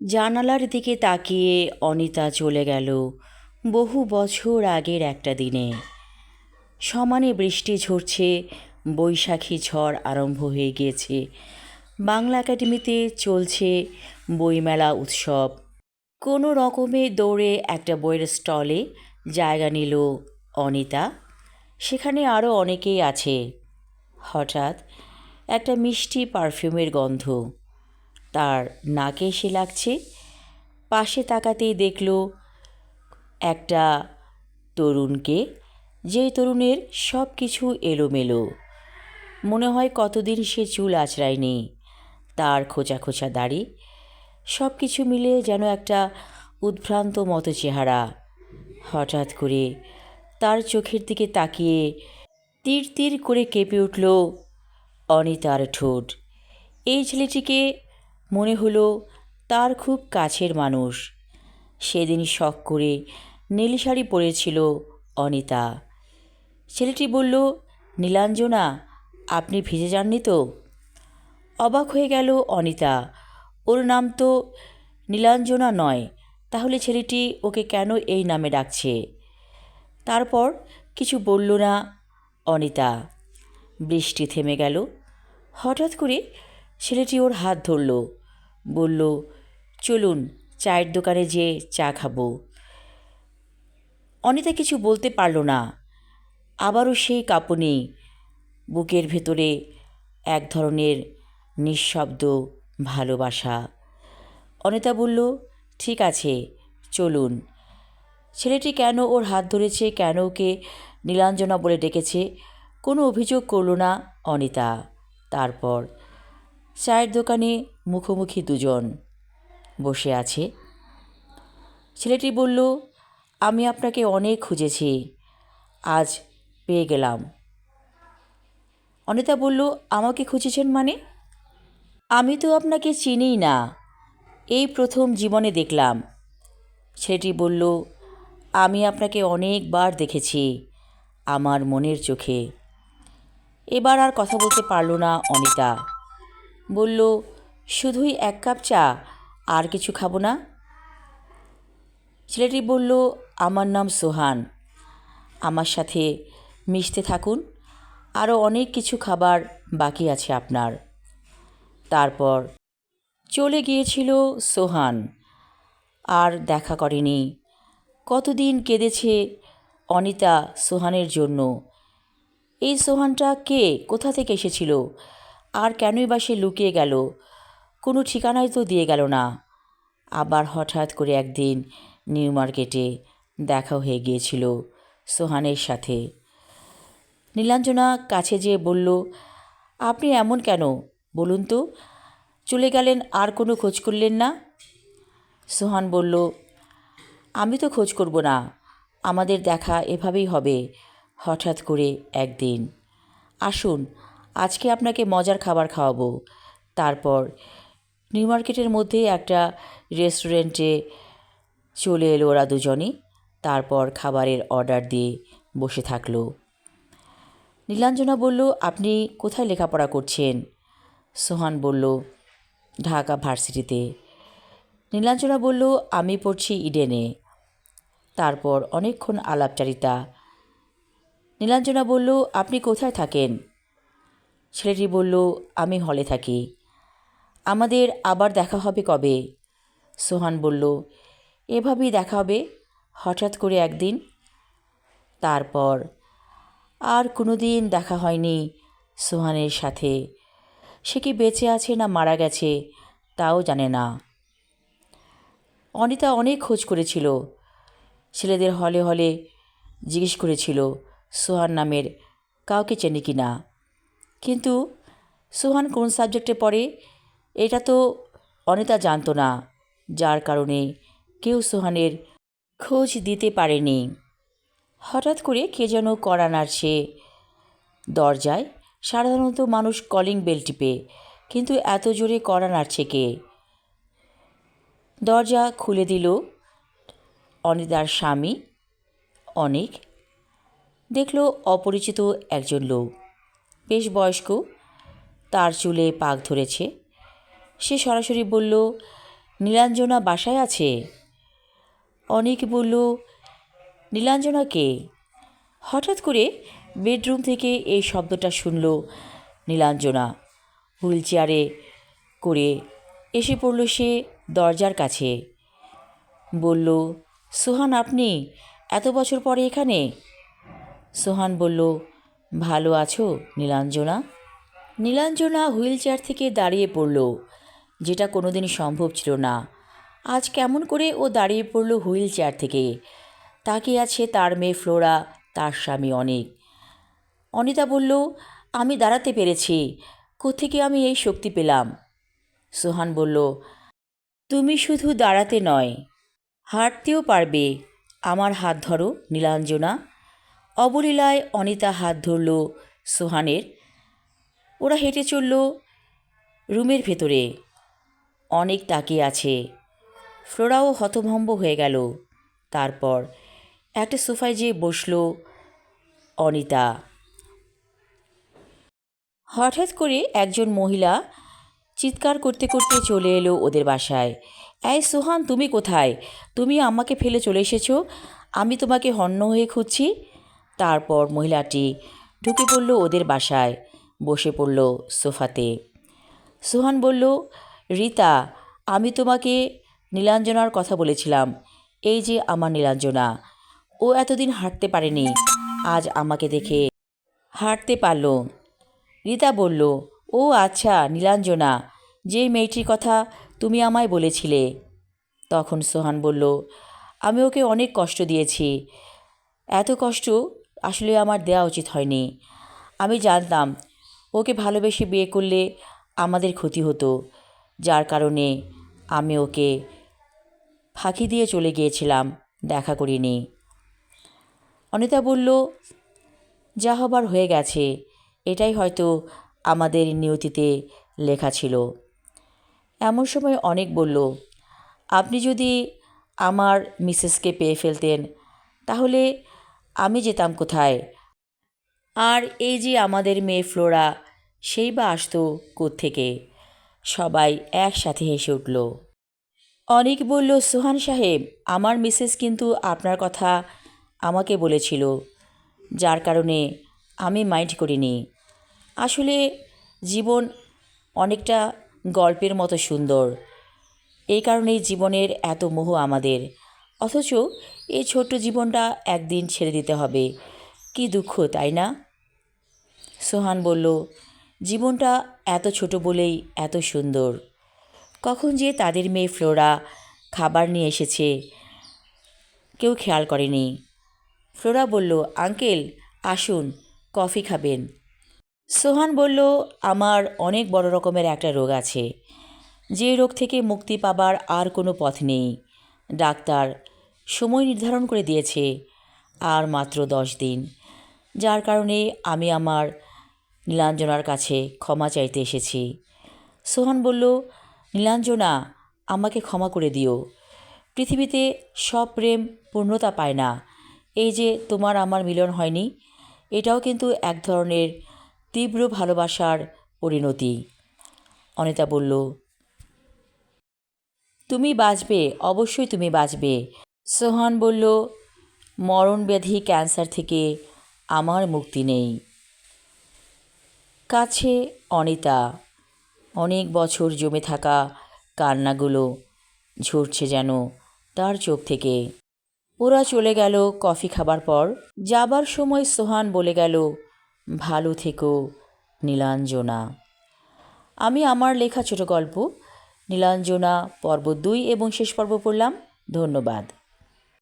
জানালার দিকে তাকিয়ে অনিতা চলে গেল বহু বছর আগের একটা দিনে। সমানে বৃষ্টি ঝরছে, বৈশাখী ঝড় আরম্ভ হয়ে গিয়েছে। বাংলা একাডেমিতে চলছে বইমেলা উৎসব। কোনো রকমে দৌড়ে একটা বইয়ের স্টলে জায়গা নিল অনিতা। সেখানে আরও অনেকেই আছে। হঠাৎ একটা মিষ্টি পারফিউমের গন্ধ তার নাকে এসে লাগছে। পাশে তাকাতেই দেখল একটা তরুণকে, যেই তরুণের সব কিছু এলোমেলো। মনে হয় কতদিন সে চুল আঁচড়ায়নি। তার খোঁচা খোঁচা দাড়ি, সব কিছু মিলে যেন একটা উদ্ভ্রান্ত মতো চেহারা। হঠাৎ করে তার চোখের দিকে তাকিয়ে তীর তীর করে কেঁপে উঠল অনিতার ঠোঁট। এই ছেলেটিকে মনে হলো তার খুব কাছের মানুষ। সেদিন শখ করে নীল শাড়ি পরেছিল অনিতা। ছেলেটি বলল, নীলাঞ্জনা, আপনি ভিজে যাননি তো? অবাক হয়ে গেল অনিতা। ওর নাম তো নীলাঞ্জনা নয়, তাহলে ছেলেটি ওকে কেন এই নামে ডাকছে? তারপর কিছু বলল না অনিতা। বৃষ্টি থেমে গেল। হঠাৎ করে ছেলেটি ওর হাত ধরল, বলল, চলুন চায়ের দোকানে যেয়ে চা খাবো। অনিতা কিছু বলতে পারল না। আবারও সেই কাঁপুনি। বুকের ভেতরে এক ধরনের নিঃশব্দ ভালোবাসা। অনিতা বলল, ঠিক আছে, চলুন। ছেলেটি কেন ওর হাত ধরেছে, কেন ওকে নীলাঞ্জনা বলে ডেকেছে, কোনো অভিযোগ করল না অনিতা। তারপর চায়ের দোকানে মুখোমুখি দুজন বসে আছে। ছেলেটি বলল, আমি আপনাকে অনেক খুঁজেছি, আজ পেয়ে গেলাম। অনিতা বলল, আমাকে খুঁজেছেন মানে? আমি তো আপনাকে চিনিই না, এই প্রথম জীবনে দেখলাম। ছেলেটি বলল, আমি আপনাকে অনেকবার দেখেছি আমার মনের চোখে। এবার আর কথা বলতে পারল না অনিতা। বলল, শুধুই এক কাপ চা, আর কিছু খাবো না? ছেলেটি বলল, আমার নাম সোহান, আমার সাথে মিশতে থাকুন, আরও অনেক কিছু খাবার বাকি আছে আপনার। তারপর চলে গিয়েছিল সোহান। আর দেখা করেনি। কতদিন কেঁদেছে অনিতা সোহানের জন্য। এই সোহানটা কে, কোথা থেকে এসেছিল, আর কেনই বা সে লুকিয়ে গেল? কোনো ঠিকানাই তো দিয়ে গেল না। আবার হঠাৎ করে একদিন নিউ মার্কেটে দেখা হয়ে গিয়েছিল সোহানের সাথে। নীলাঞ্জনা কাছে যেয়ে বলল, আপনি এমন কেন বলুন তো? চলে গেলেন, আর কোনো খোঁজ করলেন না? সোহান বলল, আমি তো খোঁজ করব না, আমাদের দেখা এভাবেই হবে হঠাৎ করে একদিন। আসুন, আজকে আপনাকে মজার খাবার খাওয়াবো। তারপর নিউ মার্কেটের মধ্যে একটা রেস্টুরেন্টে চলে এলো ওরা দুজনই। তারপর খাবারের অর্ডার দিয়ে বসে থাকলো। নীলাঞ্জনা বলল, আপনি কোথায় লেখাপড়া করছেন? সোহান বলল, ঢাকা ভার্সিটিতে। নীলাঞ্জনা বলল, আমি পড়ছি ইডেনে। তারপর অনেকক্ষণ আলাপচারিতা। নীলাঞ্জনা বলল, আপনি কোথায় থাকেন? ছেলেটি বলল, আমি হলে থাকি। আমাদের আবার দেখা হবে কবে? সোহান বলল, এভাবেই দেখা হবে হঠাৎ করে একদিন। তারপর আর কোনো দিন দেখা হয়নি সোহানের সাথে। সে কি বেঁচে আছে না মারা গেছে তাও জানে না। অনিতা অনেক খোঁজ করেছিল, ছেলেদের হলে হলে জিজ্ঞেস করেছিল সোহান নামের কাউকে চেনে কি না। কিন্তু সোহান কোন সাবজেক্টে পড়ে এটা তো অনিতা জানতো না, যার কারণে কেউ সোহানের খোঁজ দিতে পারেনি। হঠাৎ করে কে যেন কড়া নাড়ছে দরজায়। সাধারণত মানুষ কলিং বেল টিপে, কিন্তু এত জোরে কড়া নাড়ছে কে? দরজা খুলে দিল অনিতার স্বামী অনিক। দেখল অপরিচিত একজন লোক, বেশ বয়স্ক, তার চুলে পাক ধরেছে। সে সরাসরি বলল, নীলাঞ্জনা বাসায় আছে? অনেক বলল, নীলাঞ্জনাকে? হঠাৎ করে বেডরুম থেকে এই শব্দটা শুনল নীলাঞ্জনা। হুইল চেয়ারে করে এসে পড়ল সে দরজার কাছে। বলল, সোহান, আপনি এত বছর পরে এখানে? সোহান বলল, ভালো আছো নীলাঞ্জনা? নীলাঞ্জনা হুইল চেয়ার থেকে দাঁড়িয়ে পড়ল, যেটা কোনোদিন সম্ভব ছিল না। আজ কেমন করে ও দাঁড়িয়ে পড়ল হুইল চেয়ার থেকে? তাকিয়ে আছে তার মেয়ে ফ্লোরা, তার স্বামী অনিক। অনিতা বলল, আমি দাঁড়াতে পেরেছি, কোত্থেকে আমি এই শক্তি পেলাম? সোহান বলল, তুমি শুধু দাঁড়াতে নয়, হাঁটতেও পারবে। আমার হাত ধরো নীলাঞ্জনা। অবলীলায় অনিতা হাত ধরল সোহানের। ওরা হেঁটে চলল রুমের ভেতরে। অনেক তাকিয়ে আছে। ফ্লোরাও হতভম্ব হয়ে গেল। তারপর একটা সোফায় যেয়ে বসল অনিতা। হঠাৎ করে একজন মহিলা চিৎকার করতে করতে চলে এলো ওদের বাসায়। এই সোহান, তুমি কোথায়? তুমি আমাকে ফেলে চলে এসেছো। আমি তোমাকে হন্য হয়ে খুঁজছি। তারপর মহিলাটি ঢুকে পড়ল ওদের বাসায়, বসে পড়ল সোফাতে। সোহান বলল, রীতা, আমি তোমাকে নীলাঞ্জনার কথা বলেছিলাম। এই যে আমার নীলাঞ্জনা। ও এতদিন হাঁটতে পারেনি, আজ আমাকে দেখে হাঁটতে পারল। রীতা বলল, ও আচ্ছা, নীলাঞ্জনা, যে মেয়েটির কথা তুমি আমায় বলেছিলে। তখন সোহান বলল, আমি ওকে অনেক কষ্ট দিয়েছি। এত কষ্ট আসলে আমার দেওয়া উচিত হয়নি। আমি জানতাম ওকে ভালোবেসে বিয়ে করলে আমাদের ক্ষতি হতো, যার কারণে আমি ওকে ফাঁকি দিয়ে চলে গিয়েছিলাম, দেখা করিনি। অনিতা বলল, যা হবার হয়ে গেছে, এটাই হয়তো আমাদের নিয়তিতে লেখা ছিল। এমন সময় অনেক বলল, আপনি যদি আমার মিসেসকে পেয়ে ফেলতেন, তাহলে আমি যেতাম কোথায়? আর এই যে আমাদের মেয়ে ফ্লোরা, সেই বা আসতো কোত্থেকে? সবাই একসাথে হেসে উঠল। অনেক বলল, সোহান সাহেব, আমার মিসেস কিন্তু আপনার কথা আমাকে বলেছিল, যার কারণে আমি মাইন্ড করিনি। আসলে জীবন অনেকটা গল্পের মতো সুন্দর, এই কারণেই জীবনের এত মোহ আমাদের। অথচ এই ছোট্ট জীবনটা একদিন ছেড়ে দিতে হবে। কি দুঃখ, তাই না? সোহান বলল, জীবনটা এত ছোট বলেই এত সুন্দর। কখন যে তাদের মেয়ে ফ্লোরা খাবার নিয়ে এসেছে কেউ খেয়াল করেনি। ফ্লোরা বলল, আঙ্কেল আসুন, কফি খাবেন। সোহান বলল, আমার অনেক বড় রকমের একটা রোগ আছে, যে রোগ থেকে মুক্তি পাবার আর কোনো পথ নেই। ডাক্তার সময় নির্ধারণ করে দিয়েছে, আর মাত্র 10 দিন, যার কারণে আমি আমার নীলাঞ্জনার কাছে ক্ষমা চাইতে এসেছি। সোহান বলল, নীলাঞ্জনা, আমাকে ক্ষমা করে দিও। পৃথিবীতে সব প্রেম পূর্ণতা পায় না। এই যে তোমার আমার মিলন হয়নি, এটাও কিন্তু এক ধরনের তীব্র ভালোবাসার পরিণতি। অনিতা বলল, তুমি বাঁচবে, অবশ্যই তুমি বাঁচবে। সোহান বলল, মরণব্যাধি ক্যান্সার থেকে আমার মুক্তি নেই। কাছে অনিতা। অনেক বছর জমে থাকা কান্নাগুলো ঝরছে যেন তার চোখ থেকে। ওরা চলে গেল কফি খাবার পর। যাবার সময় সোহান বলে গেল, ভালো থেকো নীলাঞ্জনা। আমি আমার লেখা ছোট গল্প নীলাঞ্জনা পর্ব 2 এবং শেষ পর্ব পড়লাম। ধন্যবাদ।